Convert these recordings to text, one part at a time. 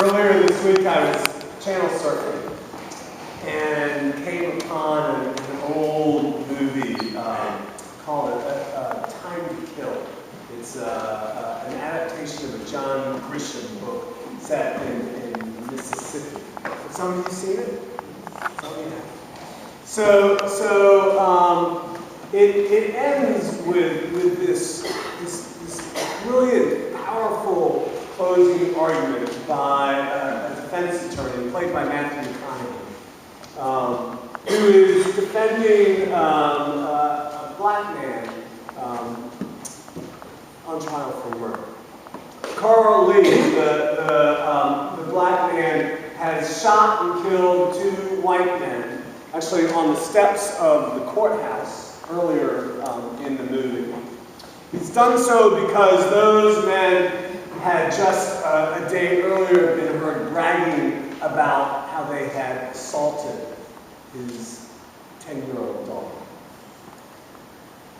Earlier this week I was channel surfing and came upon an old movie called Time to Kill. It's an adaptation of a John Grisham book set in Mississippi. Have some of you seen it? Some of you have. So it ends with this brilliant, powerful closing argument by a defense attorney played by Matthew McConaughey, who is defending a black man on trial for murder. Carl Lee, the black man, has shot and killed two white men, actually on the steps of the courthouse earlier in the movie. He's done so because those men had just a day earlier been heard bragging about how they had assaulted his 10-year-old daughter.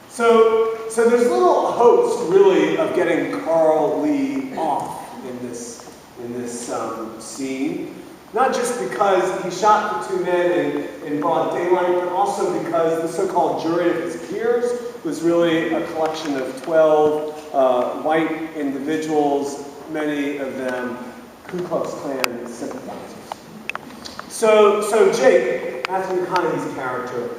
So there's little hopes, really, of getting Carl Lee off in this scene. Not just because he shot the two men in broad daylight, but also because the so-called jury of his peers was really a collection of 12 white individuals, many of them Ku Klux Klan sympathizers. So Jake, Matthew McConaughey's character,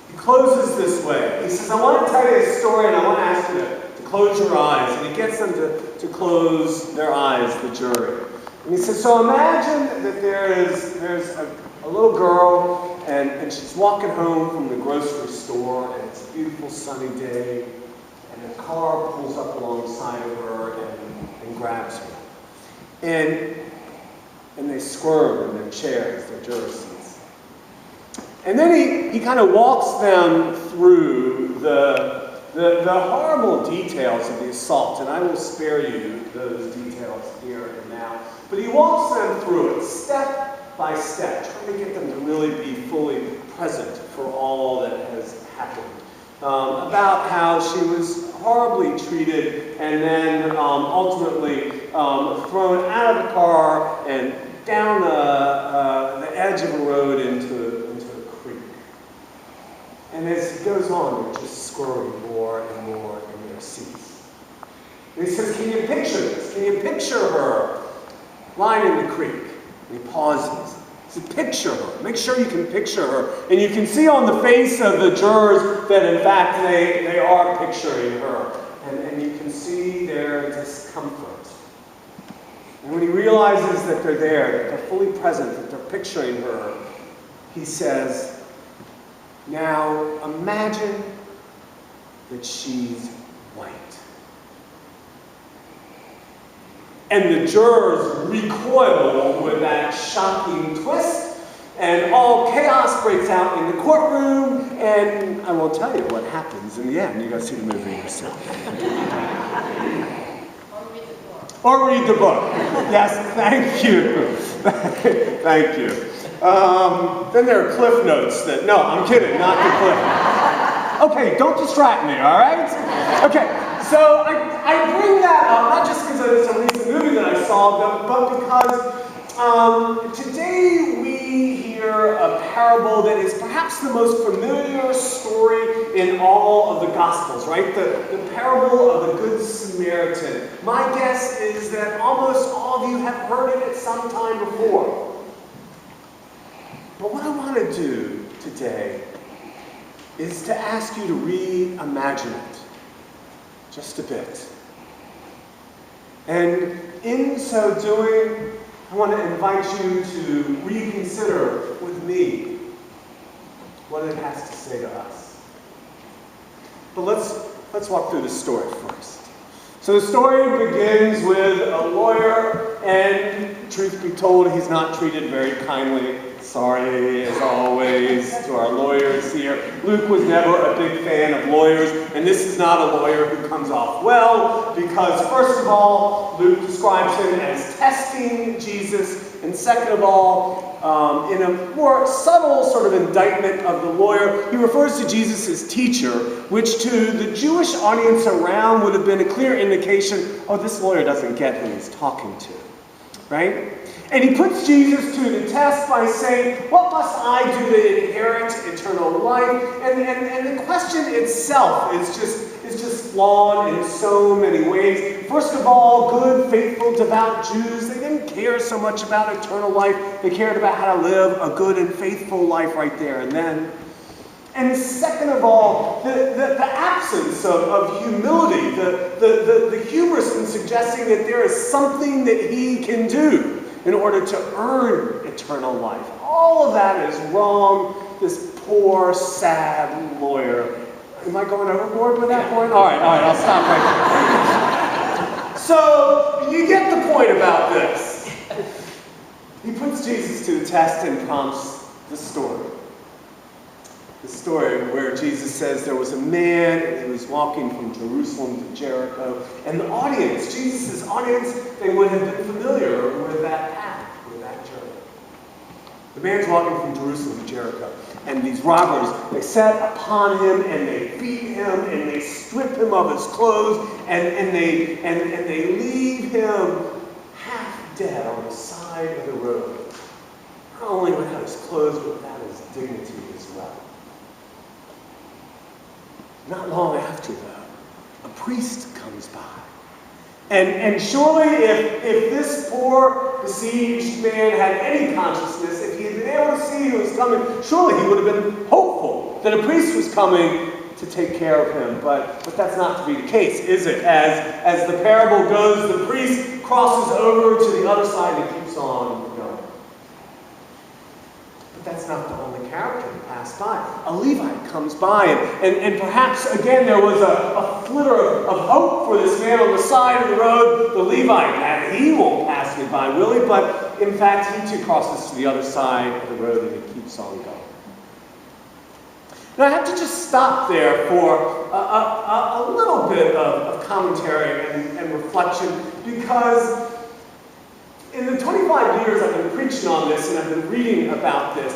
he closes this way. He says, I want to tell you a story and I want to ask you to close your eyes. And he gets them to close their eyes, the jury. And he says, so imagine that there's a little girl and she's walking home from the grocery store and it's a beautiful sunny day and a car pulls up alongside of her and grabs her. And they squirm in their chairs, their juror seats. And then he kind of walks them through the horrible details of the assault, and I will spare you those details here and now. But he walks them through it, step by step, trying to get them to really be fully present for all that has happened. About how she was horribly treated and then ultimately thrown out of the car and down the edge of a road into a creek. And as it goes on, they're just squirming more and more in their seats. And he says, can you picture this? Can you picture her lying in the creek? And he pauses. He says, picture her. Make sure you can picture her. And you can see on the face of the jurors that, in fact, they are picturing her. And you can see their discomfort. And when he realizes that they're there, that they're fully present, that they're picturing her, he says, now imagine that she's white. And the jurors recoil with that shocking twist, and all chaos breaks out in the courtroom, and I won't tell you what happens in the end. You gotta see the movie yourself. Or read the book. Yes, thank you. Thank you. Then there are cliff notes that, no, I'm kidding, not the cliff. Okay, don't distract me, all right? Okay, so I bring that up, not just because it's a recent movie that I saw, but because today we hear a parable that is perhaps the most familiar story in all of the Gospels, right? The parable of the Good Samaritan. My guess is that almost all of you have heard it at some time before. But what I want to do today is to ask you to reimagine it just a bit. And in so doing, I want to invite you to reconsider with me what it has to say to us. But let's walk through the story first. So the story begins with a lawyer, and truth be told, he's not treated very kindly. Sorry, as always, to our lawyers here. Luke was never a big fan of lawyers, and this is not a lawyer who comes off well, because first of all, Luke describes him as testing Jesus, and second of all, in a more subtle sort of indictment of the lawyer, he refers to Jesus as teacher, which to the Jewish audience around would have been a clear indication, oh, this lawyer doesn't get who he's talking to. right? And he puts Jesus to the test by saying, what must I do to inherit eternal life? And the question itself is just flawed in so many ways. First of all, good, faithful, devout Jews, they didn't care so much about eternal life. They cared about how to live a good and faithful life right there and then. And second of all, the absence of humility, the hubris in suggesting that there is something that he can do in order to earn eternal life. All of that is wrong. This poor, sad lawyer. Am I going overboard with that point? All right, I'll stop right there. So, you get the point about this. He puts Jesus to the test and prompts the story. The story where Jesus says there was a man and he was walking from Jerusalem to Jericho. And the audience, Jesus' audience, they would have been familiar with that path, with that journey. The man's walking from Jerusalem to Jericho. And these robbers, they set upon him and they beat him and they strip him of his clothes and they leave him half dead on the side of the road. Not only without his clothes, but without his dignity as well. Not long after, though, a priest comes by. And surely if this poor, besieged man had any consciousness, if he had been able to see who was coming, surely he would have been hopeful that a priest was coming to take care of him. But that's not to be the case, is it? As the parable goes, the priest crosses over to the other side and keeps on going. That's not the only character that passed by. A Levite comes by, and perhaps, again, there was a flitter of hope for this man on the side of the road. The Levite, and he won't pass me by, will he? But, in fact, he too crosses to the other side of the road, and he keeps on going. Now, I have to just stop there for a little bit of commentary and reflection, because in the 25 years I've been preaching on this and I've been reading about this,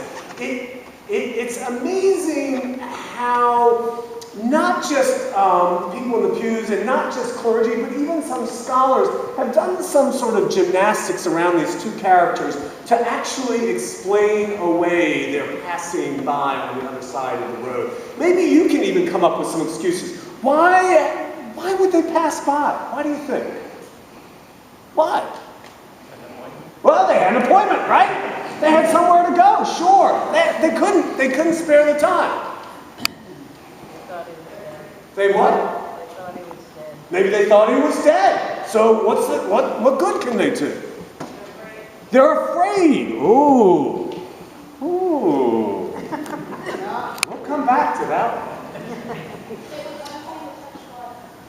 it's amazing how not just people in the pews and not just clergy, but even some scholars have done some sort of gymnastics around these two characters to actually explain away their passing by on the other side of the road. Maybe you can even come up with some excuses. Why would they pass by? Why do you think? Why? Well, they had an appointment, right? They had somewhere to go, sure. They couldn't spare the time. They what? They thought he was dead. Maybe they thought he was dead. So what good can they do? They're afraid. Ooh. We'll come back to that one.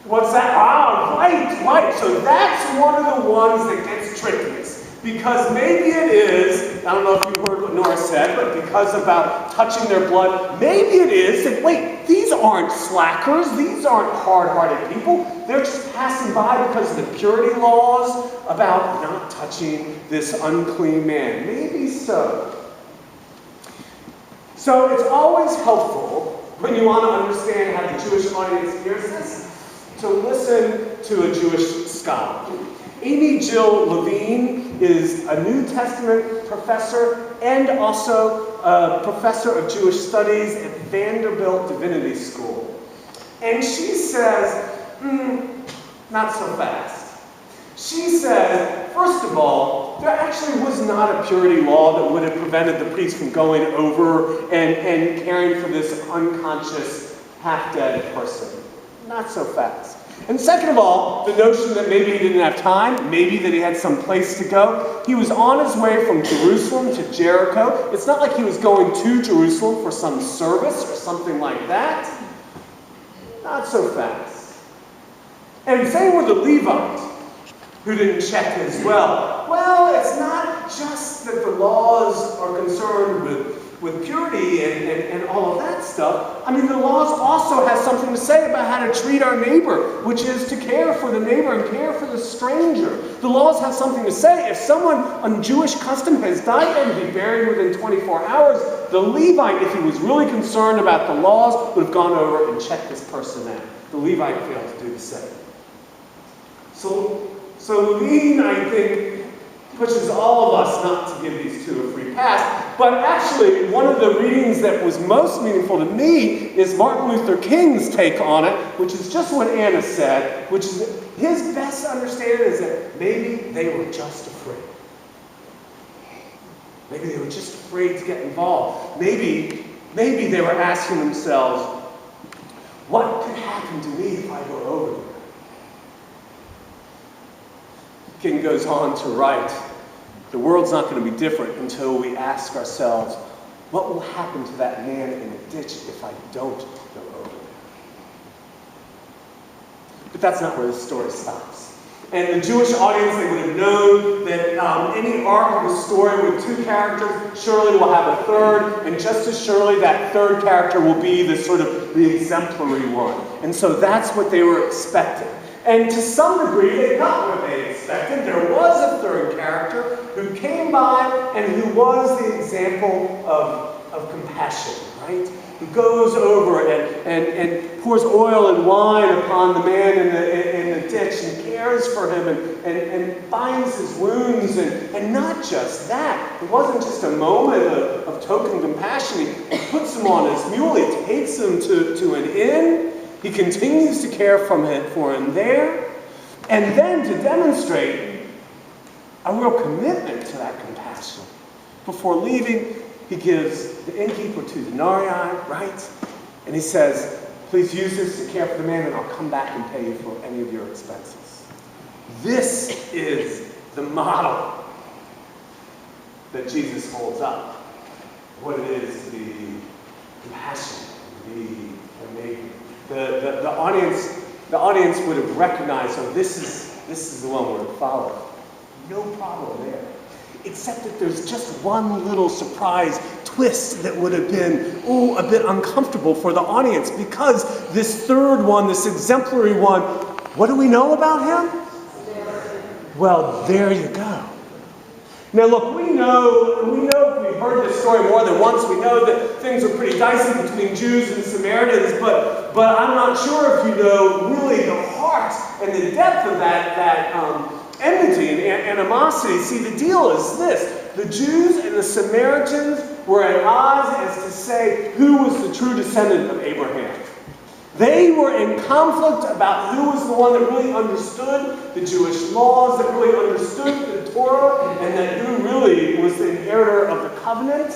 What's that? Ah, right. So that's one of the ones that gets trickiest. Because maybe it is, I don't know if you heard what Nora said, but because about touching their blood, maybe it is that, wait, these aren't slackers, these aren't hard-hearted people. They're just passing by because of the purity laws about not touching this unclean man. Maybe so. So it's always helpful when you want to understand how the Jewish audience hears this, to listen to a Jewish scholar. Amy Jill Levine is a New Testament professor and also a professor of Jewish studies at Vanderbilt Divinity School. And she says, not so fast. She says, first of all, there actually was not a purity law that would have prevented the priest from going over and caring for this unconscious, half-dead person. Not so fast. And second of all, the notion that maybe he didn't have time, maybe that he had some place to go. He was on his way from Jerusalem to Jericho. It's not like he was going to Jerusalem for some service or something like that. Not so fast. And same with the Levite, who didn't check as well. Well, it's not just that the laws are concerned with purity and all of that stuff. I mean, the laws also have something to say about how to treat our neighbor, which is to care for the neighbor and care for the stranger. The laws have something to say. If someone on Jewish custom has died and to be buried within 24 hours, the Levite, if he was really concerned about the laws, would have gone over and checked this person out. The Levite failed to do the same. So Levine, I think, pushes all of us not to give these two a free pass. But actually, one of the readings that was most meaningful to me is Martin Luther King's take on it, which is just what Anna said, which is his best understanding is that maybe they were just afraid. Maybe they were just afraid to get involved. Maybe they were asking themselves, what could happen to me if I go over there? King goes on to write, the world's not going to be different until we ask ourselves, what will happen to that man in the ditch if I don't go over there? But that's not where the story stops. And the Jewish audience, they would have known that any arc of a story with two characters surely will have a third, and just as surely that third character will be the exemplary one. And so that's what they were expecting. And to some degree, they got what they expected. There was a third character who came by and who was the example of compassion, right? Who goes over and pours oil and wine upon the man in the ditch and cares for him and binds his wounds. And not just that. It wasn't just a moment of token compassion. He puts him on his mule. He takes him to an inn. He continues to care for him there. And then to demonstrate a real commitment to that compassion, before leaving, he gives the innkeeper 2 denarii, right? And he says, please use this to care for the man, and I'll come back and pay you for any of your expenses. This is the model that Jesus holds up. What it is to be compassionate, to be a neighbor. The audience would have recognized, oh, this is the one we're to follow. No problem there. Except that there's just one little surprise twist that would have been, a bit uncomfortable for the audience, because this third one, this exemplary one, what do we know about him? Well, there you go. Now look, we know if we've heard this story more than once, we know that things are pretty dicey between Jews and Samaritans, but I'm not sure if you know really the heart and the depth of that enmity and animosity. See, the deal is this. The Jews and the Samaritans were at odds as to say who was the true descendant of Abraham. They were in conflict about who was the one that really understood the Jewish laws, that really understood the Torah, and that who really was the inheritor of the covenant.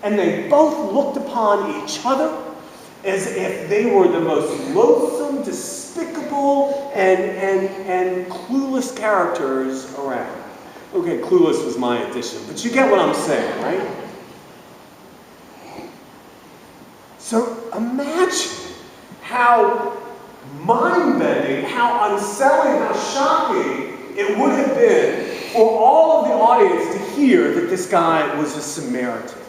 And they both looked upon each other as if they were the most loathsome, despicable, and clueless characters around. Okay, clueless was my addition, but you get what I'm saying, right? So imagine how mind-bending, how unsettling, how shocking it would have been for all of the audience to hear that this guy was a Samaritan.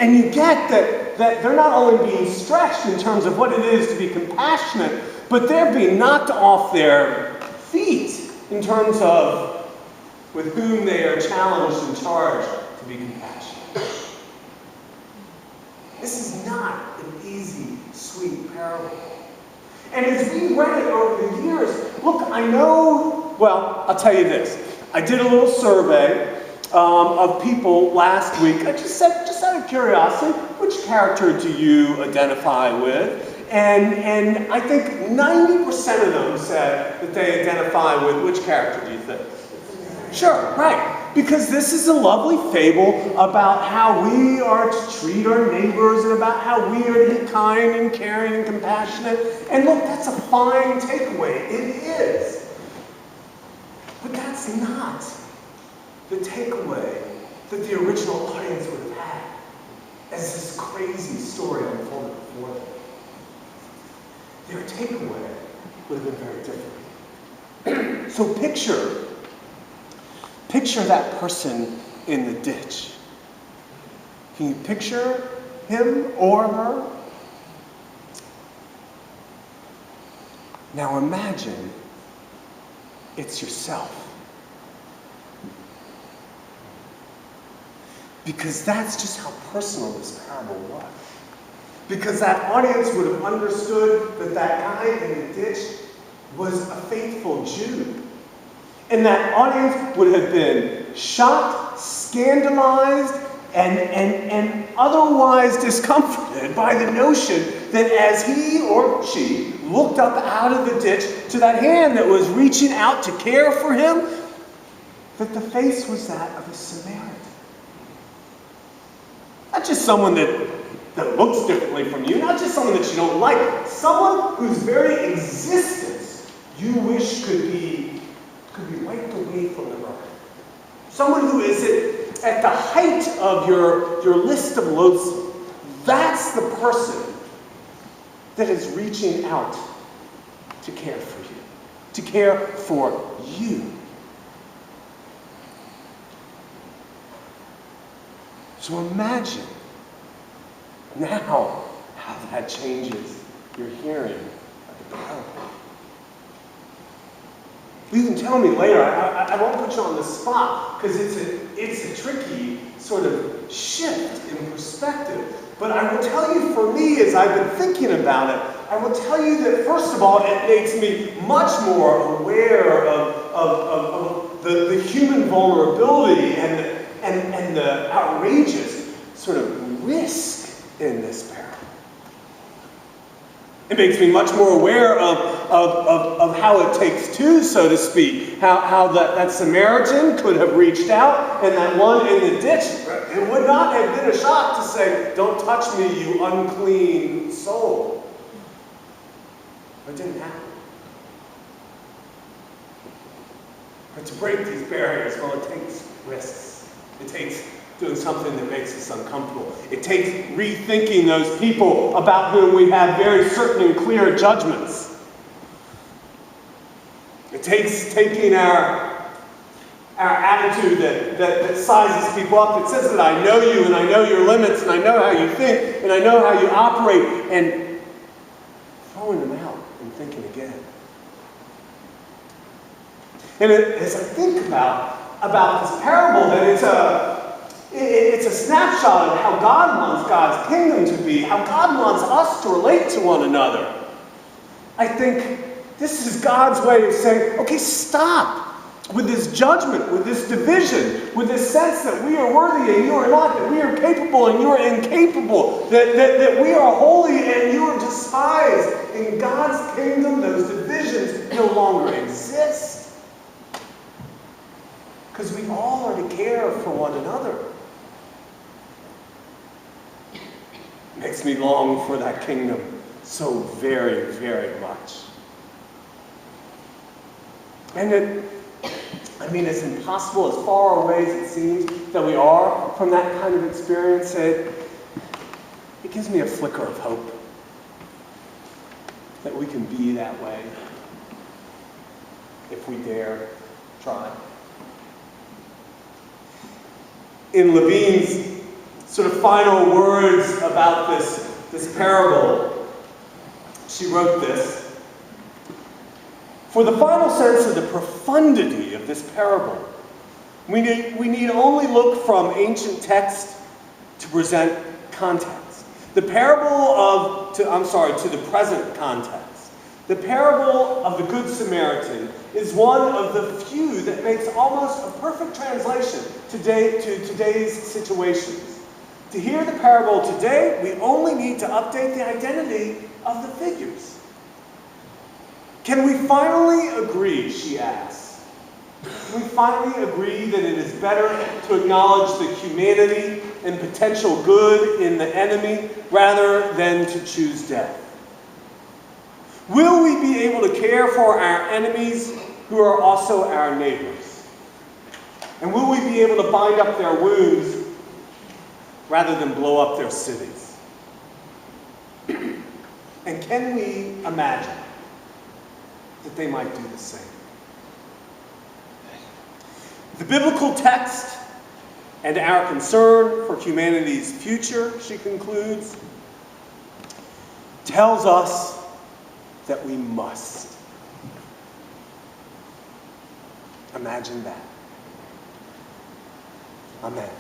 And you get that they're not only being stretched in terms of what it is to be compassionate, but they're being knocked off their feet in terms of with whom they are challenged and charged to be compassionate. This is not an easy, sweet parable. And as we read it over the years, look, I'll tell you this. I did a little survey of people last week. I just said, just out of curiosity, which character do you identify with? And I think 90% of them said that they identify with which character do you think? Sure, right. Because this is a lovely fable about how we are to treat our neighbors and about how we are to be kind and caring and compassionate. And look, that's a fine takeaway. It is. But that's not the takeaway that the original audience would have had as this crazy story unfolded before them. Their takeaway would have been very different. So picture that person in the ditch. Can you picture him or her? Now imagine it's yourself. Because that's just how personal this parable was. Because that audience would have understood that that guy in the ditch was a faithful Jew. And that audience would have been shocked, scandalized, and otherwise discomforted by the notion that as he or she looked up out of the ditch to that hand that was reaching out to care for him, that the face was that of a Samaritan. Not just someone that looks differently from you, not just someone that you don't like, someone whose very existence you wish could be wiped away from the earth. Someone who is at the height of your list of loathsome. That's the person that is reaching out to care for you, to care for you. So imagine now how that changes your hearing of the parable. You can tell me later. I won't put you on the spot because it's a tricky sort of shift in perspective. But I will tell you, for me, as I've been thinking about it, I will tell you that, first of all, it makes me much more aware of the human vulnerability and the outrageous sort of risk in this parable. It makes me much more aware of how it takes two, so to speak. How that Samaritan could have reached out, and that one in the ditch, it would not have been a shock to say, "Don't touch me, you unclean soul." But it didn't happen. But to break these barriers, well, it takes risks. It takes doing something that makes us uncomfortable. It takes rethinking those people about whom we have very certain and clear judgments. It takes taking our attitude that sizes people up, that says that I know you and I know your limits and I know how you think and I know how you operate, and throwing them out and thinking again. And as I think about this parable, that it's a snapshot of how God wants God's kingdom to be, how God wants us to relate to one another. I think this is God's way of saying, okay, stop with this judgment, with this division, with this sense that we are worthy and you are not, that we are capable and you are incapable, that we are holy and you are despised. In God's kingdom, those divisions no longer exist. Because we all are to care for one another. It makes me long for that kingdom so very, very much. And it's impossible, as far away as it seems that we are from that kind of experience, it gives me a flicker of hope that we can be that way if we dare try. In Levine's sort of final words about this parable, she wrote this: "For the final sense of the profundity of this parable, we need only look from ancient text to present context. To the present context. The parable of the Good Samaritan is one of the few that makes almost a perfect translation to today's situations. To hear the parable today, we only need to update the identity of the figures. Can we finally agree," she asks, "can we finally agree that it is better to acknowledge the humanity and potential good in the enemy rather than to choose death? Will we be able to care for our enemies who are also our neighbors? And will we be able to bind up their wounds rather than blow up their cities? And can we imagine that they might do the same?" The biblical text and our concern for humanity's future, she concludes, tells us that we must. Imagine that. Amen.